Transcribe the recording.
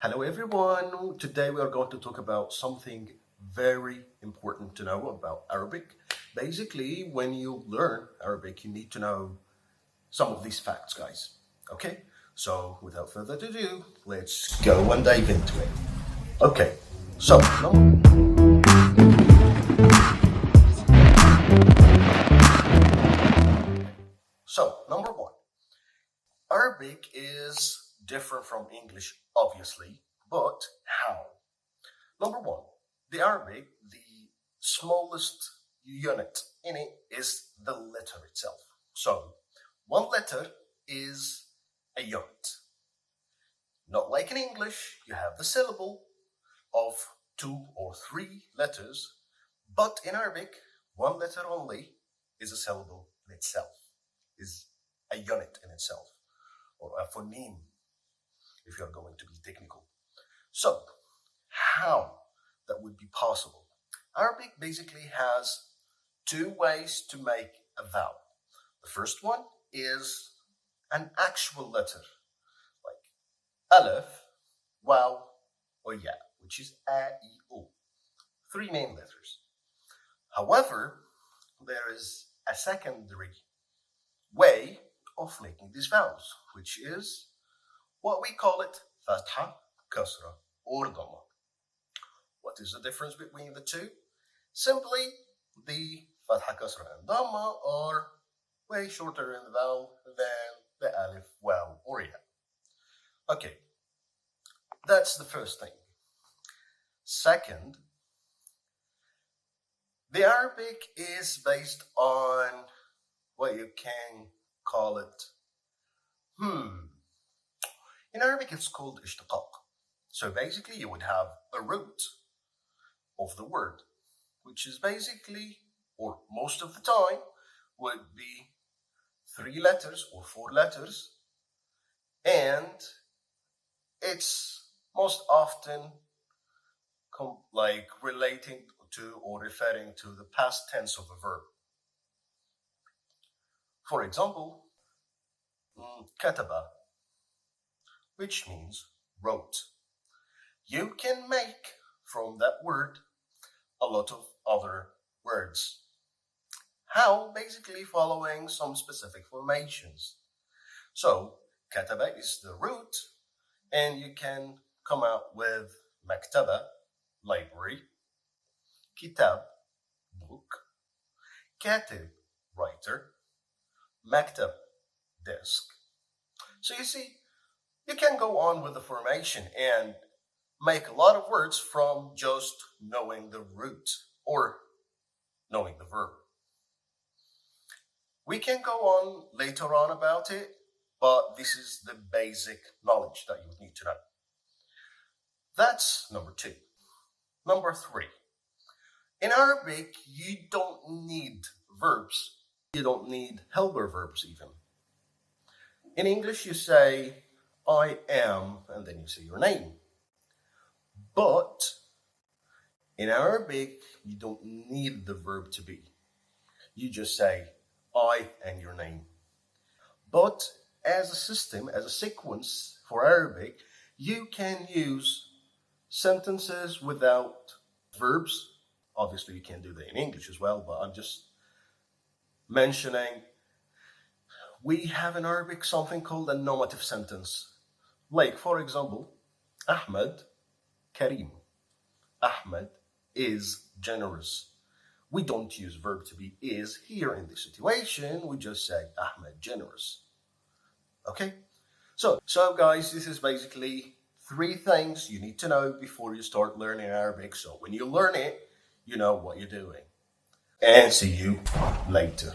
Hello everyone, today we are going to talk about something very important to know about Arabic. Basically, when you learn Arabic, you need to know some of these facts, guys. Okay? So, without further ado, let's go and dive into it. Okay, so, number one, Arabic is different from English, obviously, but how? Number one, the Arabic, the smallest unit in it is the letter itself. So, one letter is a unit. Not like in English, you have the syllable of 2 or 3 letters, but in Arabic, one letter only is a syllable in itself, is a unit in itself, or a phoneme, if you're going to be technical. So, how that would be possible? Arabic basically has 2 ways to make a vowel. The first one is an actual letter, like Aleph, Waw, or Ya, which is A, I, O. 3 main letters. However, there is a secondary way of making these vowels, which is what we call it Fatha, Kasra, or Dhamma. What is the difference between the two? Simply, the Fatha, Kasra, and Dhamma are way shorter in the vowel than the Alif, Waw, or Ya. Okay, that's the first thing. Second, the Arabic is based on what you can call it. In Arabic, it's called ishtiqaq. So basically, you would have a root of the word, which is basically, or most of the time, would be 3 letters or 4 letters, and it's most often relating to or referring to the past tense of a verb. For example, kataba, which means wrote. You can make from that word a lot of other words. How? Basically following some specific formations. So, kataba is the root, and you can come out with maktaba, library, kitab, book, katib, writer, maktab, desk. So you see, you can go on with the formation and make a lot of words from just knowing the root or knowing the verb. We can go on later on about it, but this is the basic knowledge that you need to know. That's number 2. Number 3. In Arabic, you don't need verbs. You don't need helper verbs even. In English, you say, I am, and then you say your name. But in Arabic, you don't need the verb to be. You just say, I and your name. But as a system, as a sequence for Arabic, you can use sentences without verbs. Obviously, you can do that in English as well, but I'm just mentioning we have in Arabic something called a nominative sentence. Like, for example, Ahmed, Karim. Ahmed is generous. We don't use verb to be is here in this situation. We just say Ahmed generous. Okay? So guys, this is basically 3 things you need to know before you start learning Arabic. So when you learn it, you know what you're doing. And see you later.